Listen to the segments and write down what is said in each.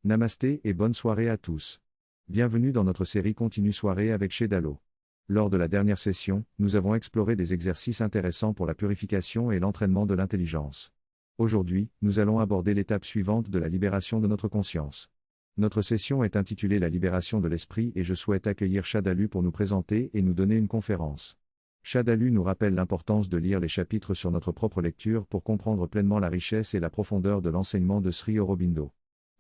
Namasté et bonne soirée à tous. Bienvenue dans notre série Continue Soirée avec Shedalo. Lors de la dernière session, nous avons exploré des exercices intéressants pour la purification et l'entraînement de l'intelligence. Aujourd'hui, nous allons aborder l'étape suivante de la libération de notre conscience. Notre session est intitulée La libération de l'esprit et je souhaite accueillir Shadalu pour nous présenter et nous donner une conférence. Shadalu nous rappelle l'importance de lire les chapitres sur notre propre lecture pour comprendre pleinement la richesse et la profondeur de l'enseignement de Sri Aurobindo.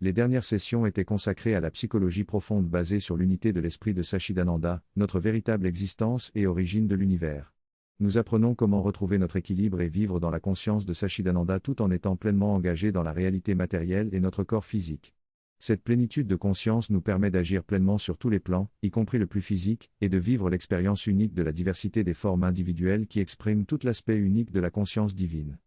Les dernières sessions étaient consacrées à la psychologie profonde basée sur l'unité de l'esprit de Sachidananda, notre véritable existence et origine de l'univers. Nous apprenons comment retrouver notre équilibre et vivre dans la conscience de Sachidananda tout en étant pleinement engagés dans la réalité matérielle et notre corps physique. Cette plénitude de conscience nous permet d'agir pleinement sur tous les plans, y compris le plus physique, et de vivre l'expérience unique de la diversité des formes individuelles qui expriment tout l'aspect unique de la conscience divine.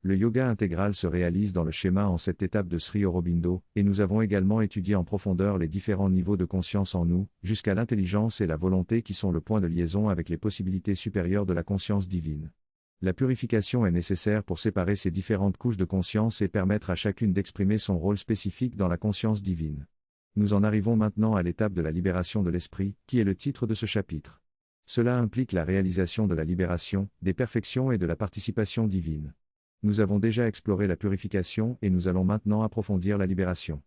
Le yoga intégral se réalise dans le schéma en cette étape de Sri Aurobindo, et nous avons également étudié en profondeur les différents niveaux de conscience en nous, jusqu'à l'intelligence et la volonté qui sont le point de liaison avec les possibilités supérieures de la conscience divine. La purification est nécessaire pour séparer ces différentes couches de conscience et permettre à chacune d'exprimer son rôle spécifique dans la conscience divine. Nous en arrivons maintenant à l'étape de la libération de l'esprit, qui est le titre de ce chapitre. Cela implique la réalisation de la libération, des perfections et de la participation divine. Nous avons déjà exploré la purification et nous allons maintenant approfondir la libération.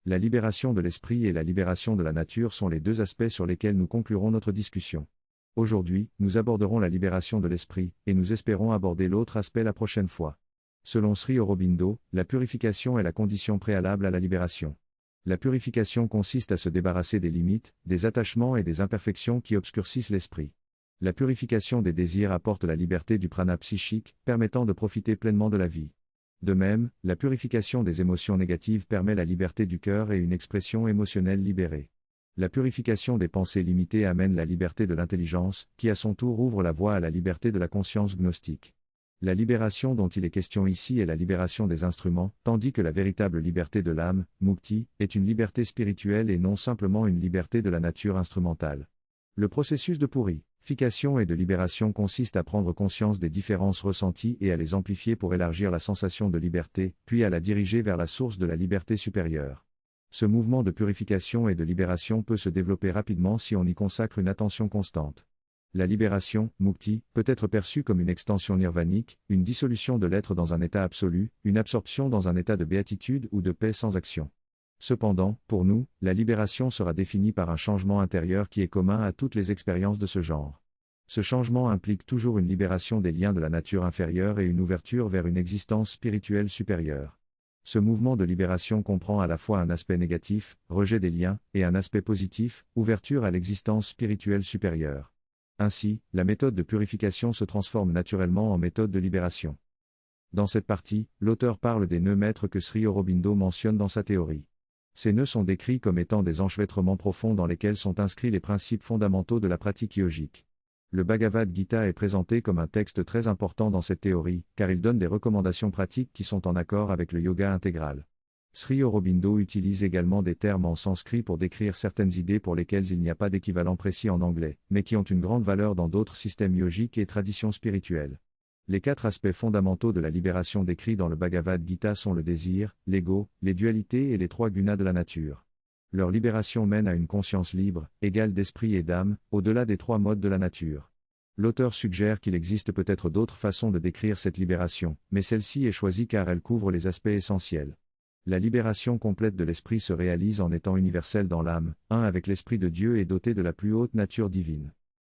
La libération de l'esprit et la libération de la nature sont les deux aspects sur lesquels nous conclurons notre discussion. Aujourd'hui, nous aborderons la libération de l'esprit, et nous espérons aborder l'autre aspect la prochaine fois. Selon Sri Aurobindo, la purification est la condition préalable à la libération. La purification consiste à se débarrasser des limites, des attachements et des imperfections qui obscurcissent l'esprit. La purification des désirs apporte la liberté du prana psychique, permettant de profiter pleinement de la vie. De même, la purification des émotions négatives permet la liberté du cœur et une expression émotionnelle libérée. La purification des pensées limitées amène la liberté de l'intelligence, qui à son tour ouvre la voie à la liberté de la conscience gnostique. La libération dont il est question ici est la libération des instruments, tandis que la véritable liberté de l'âme, mukti, est une liberté spirituelle et non simplement une liberté de la nature instrumentale. Le processus de purification et de libération consiste à prendre conscience des différences ressenties et à les amplifier pour élargir la sensation de liberté, puis à la diriger vers la source de la liberté supérieure. Ce mouvement de purification et de libération peut se développer rapidement si on y consacre une attention constante. La libération, mukti, peut être perçue comme une extension nirvanique, une dissolution de l'être dans un état absolu, une absorption dans un état de béatitude ou de paix sans action. Cependant, pour nous, la libération sera définie par un changement intérieur qui est commun à toutes les expériences de ce genre. Ce changement implique toujours une libération des liens de la nature inférieure et une ouverture vers une existence spirituelle supérieure. Ce mouvement de libération comprend à la fois un aspect négatif, rejet des liens, et un aspect positif, ouverture à l'existence spirituelle supérieure. Ainsi, la méthode de purification se transforme naturellement en méthode de libération. Dans cette partie, l'auteur parle des nœuds maîtres que Sri Aurobindo mentionne dans sa théorie. Ces nœuds sont décrits comme étant des enchevêtrements profonds dans lesquels sont inscrits les principes fondamentaux de la pratique yogique. Le Bhagavad Gita est présenté comme un texte très important dans cette théorie, car il donne des recommandations pratiques qui sont en accord avec le yoga intégral. Sri Aurobindo utilise également des termes en sanskrit pour décrire certaines idées pour lesquelles il n'y a pas d'équivalent précis en anglais, mais qui ont une grande valeur dans d'autres systèmes yogiques et traditions spirituelles. Les 4 aspects fondamentaux de la libération décrits dans le Bhagavad Gita sont le désir, l'ego, les dualités et les 3 gunas de la nature. Leur libération mène à une conscience libre, égale d'esprit et d'âme, au-delà des 3 modes de la nature. L'auteur suggère qu'il existe peut-être d'autres façons de décrire cette libération, mais celle-ci est choisie car elle couvre les aspects essentiels. La libération complète de l'esprit se réalise en étant universelle dans l'âme, un avec l'esprit de Dieu et doté de la plus haute nature divine.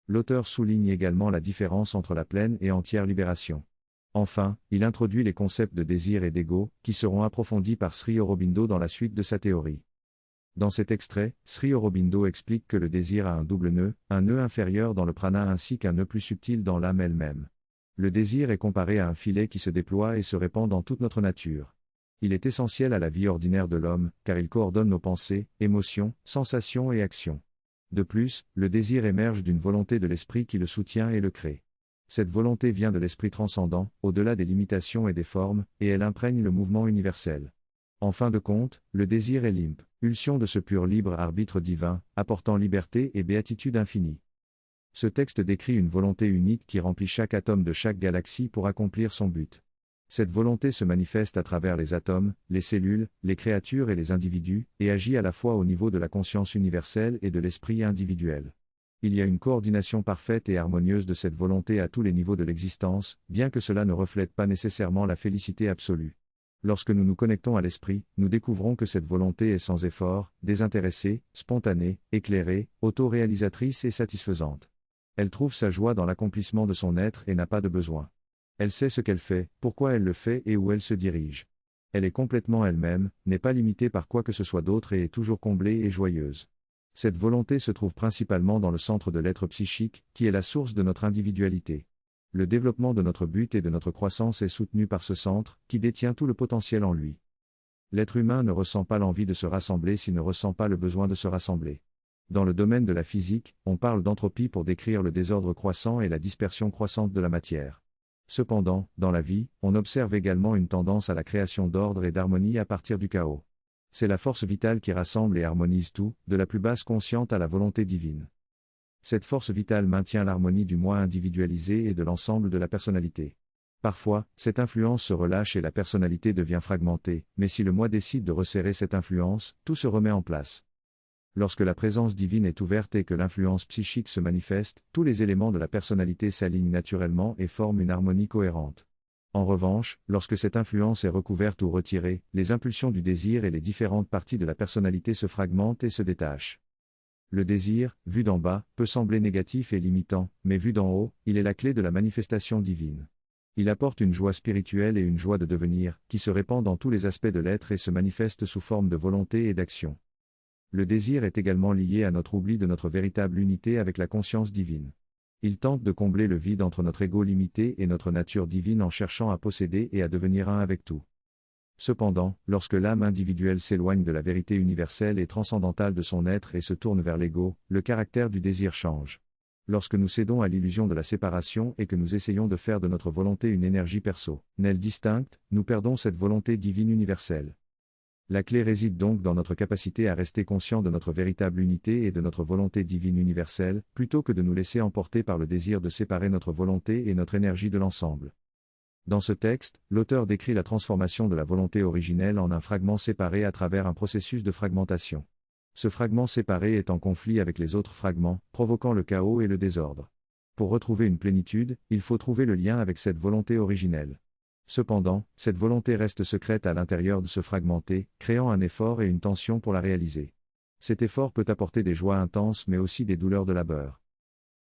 L'auteur souligne également la différence entre la pleine et entière libération. Enfin, il introduit les concepts de désir et d'ego, qui seront approfondis par Sri Aurobindo dans la suite de sa théorie. Dans cet extrait, Sri Aurobindo explique que le désir a un double nœud, un nœud inférieur dans le prana ainsi qu'un nœud plus subtil dans l'âme elle-même. Le désir est comparé à un filet qui se déploie et se répand dans toute notre nature. Il est essentiel à la vie ordinaire de l'homme, car il coordonne nos pensées, émotions, sensations et actions. De plus, le désir émerge d'une volonté de l'esprit qui le soutient et le crée. Cette volonté vient de l'esprit transcendant, au-delà des limitations et des formes, et elle imprègne le mouvement universel. En fin de compte, le désir est l'impulsion de ce pur libre arbitre divin, apportant liberté et béatitude infinie. Ce texte décrit une volonté unique qui remplit chaque atome de chaque galaxie pour accomplir son but. Cette volonté se manifeste à travers les atomes, les cellules, les créatures et les individus, et agit à la fois au niveau de la conscience universelle et de l'esprit individuel. Il y a une coordination parfaite et harmonieuse de cette volonté à tous les niveaux de l'existence, bien que cela ne reflète pas nécessairement la félicité absolue. Lorsque nous nous connectons à l'esprit, nous découvrons que cette volonté est sans effort, désintéressée, spontanée, éclairée, auto-réalisatrice et satisfaisante. Elle trouve sa joie dans l'accomplissement de son être et n'a pas de besoin. Elle sait ce qu'elle fait, pourquoi elle le fait et où elle se dirige. Elle est complètement elle-même, n'est pas limitée par quoi que ce soit d'autre et est toujours comblée et joyeuse. Cette volonté se trouve principalement dans le centre de l'être psychique, qui est la source de notre individualité. Le développement de notre but et de notre croissance est soutenu par ce centre, qui détient tout le potentiel en lui. L'être humain ne ressent pas l'envie de se rassembler s'il ne ressent pas le besoin de se rassembler. Dans le domaine de la physique, on parle d'entropie pour décrire le désordre croissant et la dispersion croissante de la matière. Cependant, dans la vie, on observe également une tendance à la création d'ordre et d'harmonie à partir du chaos. C'est la force vitale qui rassemble et harmonise tout, de la plus basse consciente à la volonté divine. Cette force vitale maintient l'harmonie du moi individualisé et de l'ensemble de la personnalité. Parfois, cette influence se relâche et la personnalité devient fragmentée, mais si le moi décide de resserrer cette influence, tout se remet en place. Lorsque la présence divine est ouverte et que l'influence psychique se manifeste, tous les éléments de la personnalité s'alignent naturellement et forment une harmonie cohérente. En revanche, lorsque cette influence est recouverte ou retirée, les impulsions du désir et les différentes parties de la personnalité se fragmentent et se détachent. Le désir, vu d'en bas, peut sembler négatif et limitant, mais vu d'en haut, il est la clé de la manifestation divine. Il apporte une joie spirituelle et une joie de devenir, qui se répand dans tous les aspects de l'être et se manifeste sous forme de volonté et d'action. Le désir est également lié à notre oubli de notre véritable unité avec la conscience divine. Il tente de combler le vide entre notre ego limité et notre nature divine en cherchant à posséder et à devenir un avec tout. Cependant, lorsque l'âme individuelle s'éloigne de la vérité universelle et transcendantale de son être et se tourne vers l'ego, le caractère du désir change. Lorsque nous cédons à l'illusion de la séparation et que nous essayons de faire de notre volonté une énergie personnelle distincte, nous perdons cette volonté divine universelle. La clé réside donc dans notre capacité à rester conscient de notre véritable unité et de notre volonté divine universelle, plutôt que de nous laisser emporter par le désir de séparer notre volonté et notre énergie de l'ensemble. Dans ce texte, l'auteur décrit la transformation de la volonté originelle en un fragment séparé à travers un processus de fragmentation. Ce fragment séparé est en conflit avec les autres fragments, provoquant le chaos et le désordre. Pour retrouver une plénitude, il faut trouver le lien avec cette volonté originelle. Cependant, cette volonté reste secrète à l'intérieur de ce fragmenté, créant un effort et une tension pour la réaliser. Cet effort peut apporter des joies intenses mais aussi des douleurs de labeur.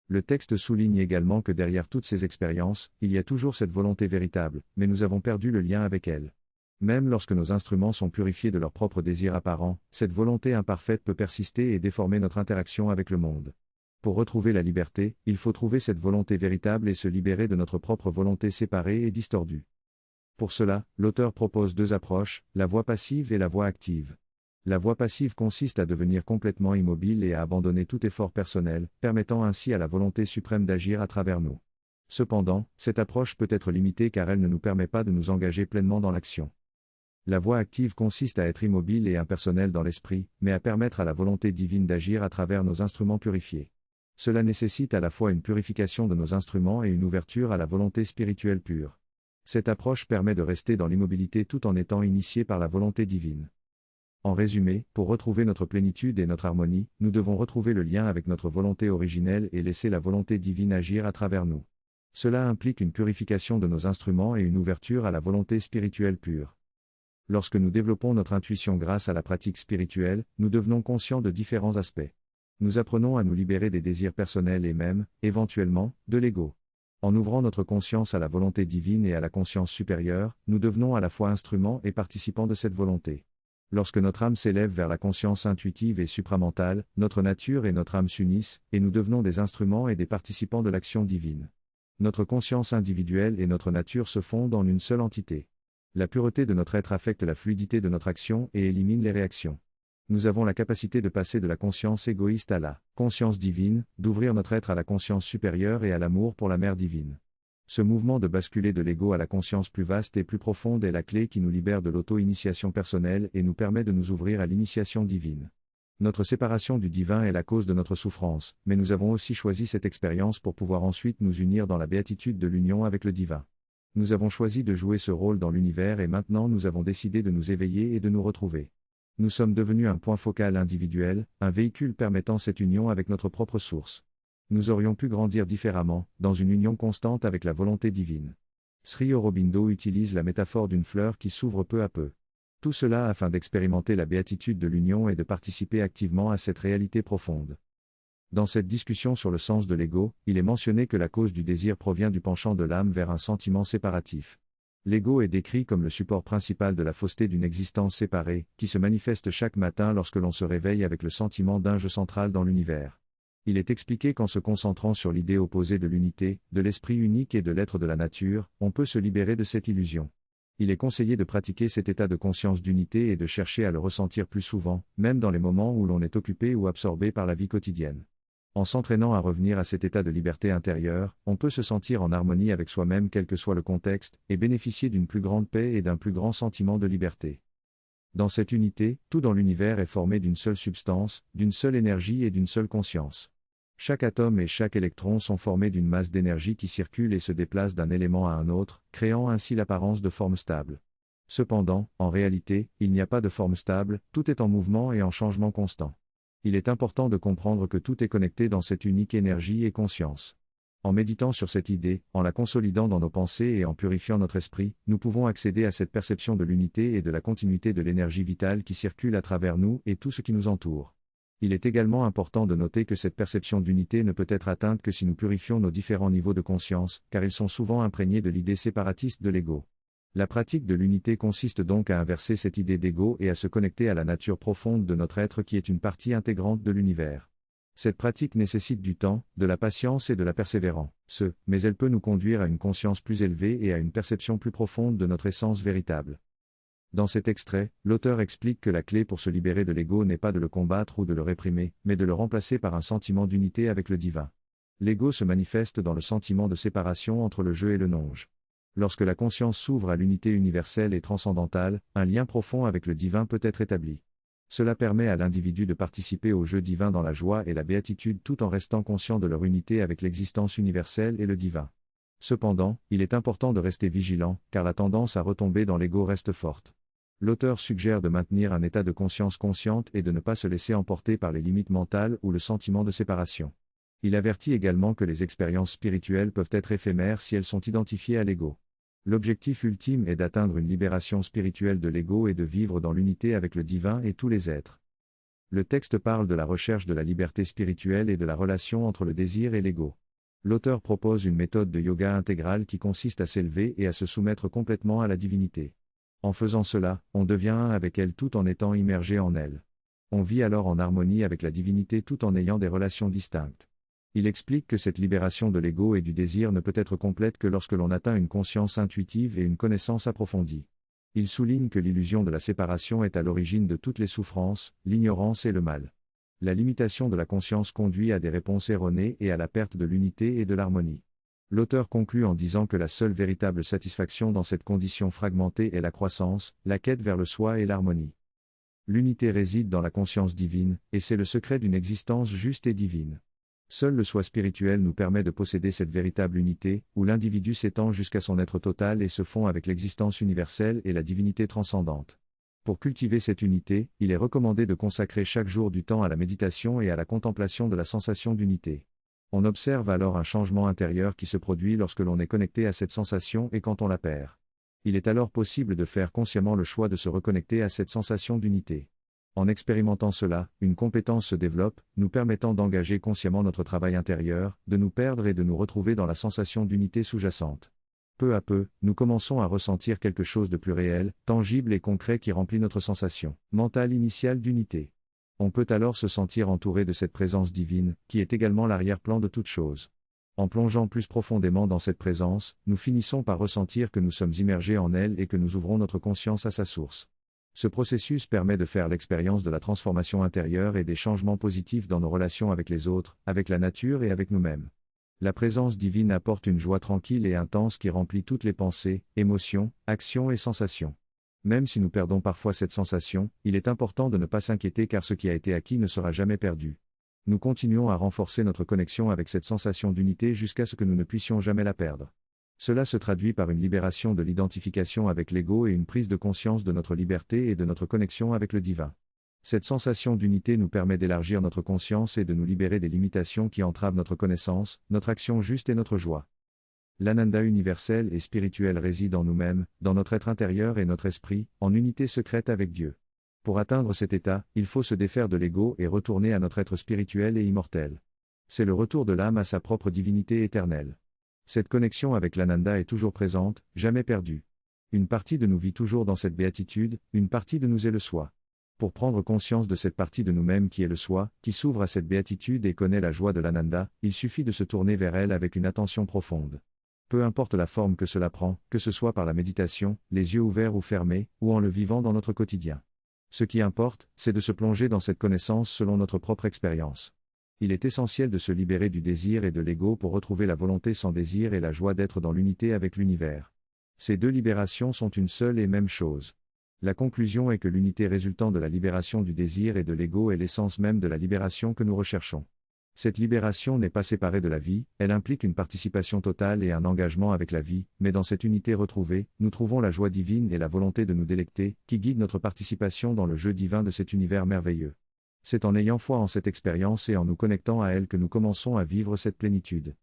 Le texte souligne également que derrière toutes ces expériences, il y a toujours cette volonté véritable, mais nous avons perdu le lien avec elle. Même lorsque nos instruments sont purifiés de leurs propres désirs apparents, cette volonté imparfaite peut persister et déformer notre interaction avec le monde. Pour retrouver la liberté, il faut trouver cette volonté véritable et se libérer de notre propre volonté séparée et distordue. Pour cela, l'auteur propose deux approches, la voie passive et la voie active. La voie passive consiste à devenir complètement immobile et à abandonner tout effort personnel, permettant ainsi à la volonté suprême d'agir à travers nous. Cependant, cette approche peut être limitée car elle ne nous permet pas de nous engager pleinement dans l'action. La voie active consiste à être immobile et impersonnel dans l'esprit, mais à permettre à la volonté divine d'agir à travers nos instruments purifiés. Cela nécessite à la fois une purification de nos instruments et une ouverture à la volonté spirituelle pure. Cette approche permet de rester dans l'immobilité tout en étant initié par la volonté divine. En résumé, pour retrouver notre plénitude et notre harmonie, nous devons retrouver le lien avec notre volonté originelle et laisser la volonté divine agir à travers nous. Cela implique une purification de nos instruments et une ouverture à la volonté spirituelle pure. Lorsque nous développons notre intuition grâce à la pratique spirituelle, nous devenons conscients de différents aspects. Nous apprenons à nous libérer des désirs personnels et même, éventuellement, de l'ego. En ouvrant notre conscience à la volonté divine et à la conscience supérieure, nous devenons à la fois instruments et participants de cette volonté. Lorsque notre âme s'élève vers la conscience intuitive et supramentale, notre nature et notre âme s'unissent, et nous devenons des instruments et des participants de l'action divine. Notre conscience individuelle et notre nature se fondent en une seule entité. La pureté de notre être affecte la fluidité de notre action et élimine les réactions. Nous avons la capacité de passer de la conscience égoïste à la conscience divine, d'ouvrir notre être à la conscience supérieure et à l'amour pour la mère divine. Ce mouvement de basculer de l'ego à la conscience plus vaste et plus profonde est la clé qui nous libère de l'auto-initiation personnelle et nous permet de nous ouvrir à l'initiation divine. Notre séparation du divin est la cause de notre souffrance, mais nous avons aussi choisi cette expérience pour pouvoir ensuite nous unir dans la béatitude de l'union avec le divin. Nous avons choisi de jouer ce rôle dans l'univers et maintenant nous avons décidé de nous éveiller et de nous retrouver. Nous sommes devenus un point focal individuel, un véhicule permettant cette union avec notre propre source. Nous aurions pu grandir différemment, dans une union constante avec la volonté divine. Sri Aurobindo utilise la métaphore d'une fleur qui s'ouvre peu à peu. Tout cela afin d'expérimenter la béatitude de l'union et de participer activement à cette réalité profonde. Dans cette discussion sur le sens de l'ego, il est mentionné que la cause du désir provient du penchant de l'âme vers un sentiment séparatif. L'ego est décrit comme le support principal de la fausseté d'une existence séparée, qui se manifeste chaque matin lorsque l'on se réveille avec le sentiment d'un je central dans l'univers. Il est expliqué qu'en se concentrant sur l'idée opposée de l'unité, de l'esprit unique et de l'être de la nature, on peut se libérer de cette illusion. Il est conseillé de pratiquer cet état de conscience d'unité et de chercher à le ressentir plus souvent, même dans les moments où l'on est occupé ou absorbé par la vie quotidienne. En s'entraînant à revenir à cet état de liberté intérieure, on peut se sentir en harmonie avec soi-même quel que soit le contexte, et bénéficier d'une plus grande paix et d'un plus grand sentiment de liberté. Dans cette unité, tout dans l'univers est formé d'une seule substance, d'une seule énergie et d'une seule conscience. Chaque atome et chaque électron sont formés d'une masse d'énergie qui circule et se déplace d'un élément à un autre, créant ainsi l'apparence de forme stable. Cependant, en réalité, il n'y a pas de forme stable, tout est en mouvement et en changement constant. Il est important de comprendre que tout est connecté dans cette unique énergie et conscience. En méditant sur cette idée, en la consolidant dans nos pensées et en purifiant notre esprit, nous pouvons accéder à cette perception de l'unité et de la continuité de l'énergie vitale qui circule à travers nous et tout ce qui nous entoure. Il est également important de noter que cette perception d'unité ne peut être atteinte que si nous purifions nos différents niveaux de conscience, car ils sont souvent imprégnés de l'idée séparatiste de l'ego. La pratique de l'unité consiste donc à inverser cette idée d'ego et à se connecter à la nature profonde de notre être qui est une partie intégrante de l'univers. Cette pratique nécessite du temps, de la patience et de la persévérance, mais elle peut nous conduire à une conscience plus élevée et à une perception plus profonde de notre essence véritable. Dans cet extrait, l'auteur explique que la clé pour se libérer de l'ego n'est pas de le combattre ou de le réprimer, mais de le remplacer par un sentiment d'unité avec le divin. L'ego se manifeste dans le sentiment de séparation entre le je et le non-je. Lorsque la conscience s'ouvre à l'unité universelle et transcendantale, un lien profond avec le divin peut être établi. Cela permet à l'individu de participer au jeu divin dans la joie et la béatitude tout en restant conscient de leur unité avec l'existence universelle et le divin. Cependant, il est important de rester vigilant, car la tendance à retomber dans l'ego reste forte. L'auteur suggère de maintenir un état de conscience consciente et de ne pas se laisser emporter par les limites mentales ou le sentiment de séparation. Il avertit également que les expériences spirituelles peuvent être éphémères si elles sont identifiées à l'ego. L'objectif ultime est d'atteindre une libération spirituelle de l'ego et de vivre dans l'unité avec le divin et tous les êtres. Le texte parle de la recherche de la liberté spirituelle et de la relation entre le désir et l'ego. L'auteur propose une méthode de yoga intégrale qui consiste à s'élever et à se soumettre complètement à la divinité. En faisant cela, on devient un avec elle tout en étant immergé en elle. On vit alors en harmonie avec la divinité tout en ayant des relations distinctes. Il explique que cette libération de l'ego et du désir ne peut être complète que lorsque l'on atteint une conscience intuitive et une connaissance approfondie. Il souligne que l'illusion de la séparation est à l'origine de toutes les souffrances, l'ignorance et le mal. La limitation de la conscience conduit à des réponses erronées et à la perte de l'unité et de l'harmonie. L'auteur conclut en disant que la seule véritable satisfaction dans cette condition fragmentée est la croissance, la quête vers le soi et l'harmonie. L'unité réside dans la conscience divine, et c'est le secret d'une existence juste et divine. Seul le soi spirituel nous permet de posséder cette véritable unité, où l'individu s'étend jusqu'à son être total et se fond avec l'existence universelle et la divinité transcendante. Pour cultiver cette unité, il est recommandé de consacrer chaque jour du temps à la méditation et à la contemplation de la sensation d'unité. On observe alors un changement intérieur qui se produit lorsque l'on est connecté à cette sensation et quand on la perd. Il est alors possible de faire consciemment le choix de se reconnecter à cette sensation d'unité. En expérimentant cela, une compétence se développe, nous permettant d'engager consciemment notre travail intérieur, de nous perdre et de nous retrouver dans la sensation d'unité sous-jacente. Peu à peu, nous commençons à ressentir quelque chose de plus réel, tangible et concret qui remplit notre sensation mentale initiale d'unité. On peut alors se sentir entouré de cette présence divine, qui est également l'arrière-plan de toute chose. En plongeant plus profondément dans cette présence, nous finissons par ressentir que nous sommes immergés en elle et que nous ouvrons notre conscience à sa source. Ce processus permet de faire l'expérience de la transformation intérieure et des changements positifs dans nos relations avec les autres, avec la nature et avec nous-mêmes. La présence divine apporte une joie tranquille et intense qui remplit toutes les pensées, émotions, actions et sensations. Même si nous perdons parfois cette sensation, il est important de ne pas s'inquiéter car ce qui a été acquis ne sera jamais perdu. Nous continuons à renforcer notre connexion avec cette sensation d'unité jusqu'à ce que nous ne puissions jamais la perdre. Cela se traduit par une libération de l'identification avec l'ego et une prise de conscience de notre liberté et de notre connexion avec le divin. Cette sensation d'unité nous permet d'élargir notre conscience et de nous libérer des limitations qui entravent notre connaissance, notre action juste et notre joie. L'Ananda universel et spirituel réside en nous-mêmes, dans notre être intérieur et notre esprit, en unité secrète avec Dieu. Pour atteindre cet état, il faut se défaire de l'ego et retourner à notre être spirituel et immortel. C'est le retour de l'âme à sa propre divinité éternelle. Cette connexion avec l'Ananda est toujours présente, jamais perdue. Une partie de nous vit toujours dans cette béatitude, une partie de nous est le soi. Pour prendre conscience de cette partie de nous-mêmes qui est le soi, qui s'ouvre à cette béatitude et connaît la joie de l'Ananda, il suffit de se tourner vers elle avec une attention profonde. Peu importe la forme que cela prend, que ce soit par la méditation, les yeux ouverts ou fermés, ou en le vivant dans notre quotidien. Ce qui importe, c'est de se plonger dans cette connaissance selon notre propre expérience. Il est essentiel de se libérer du désir et de l'ego pour retrouver la volonté sans désir et la joie d'être dans l'unité avec l'univers. Ces deux libérations sont une seule et même chose. La conclusion est que l'unité résultant de la libération du désir et de l'ego est l'essence même de la libération que nous recherchons. Cette libération n'est pas séparée de la vie, elle implique une participation totale et un engagement avec la vie, mais dans cette unité retrouvée, nous trouvons la joie divine et la volonté de nous délecter, qui guident notre participation dans le jeu divin de cet univers merveilleux. C'est en ayant foi en cette expérience et en nous connectant à elle que nous commençons à vivre cette plénitude.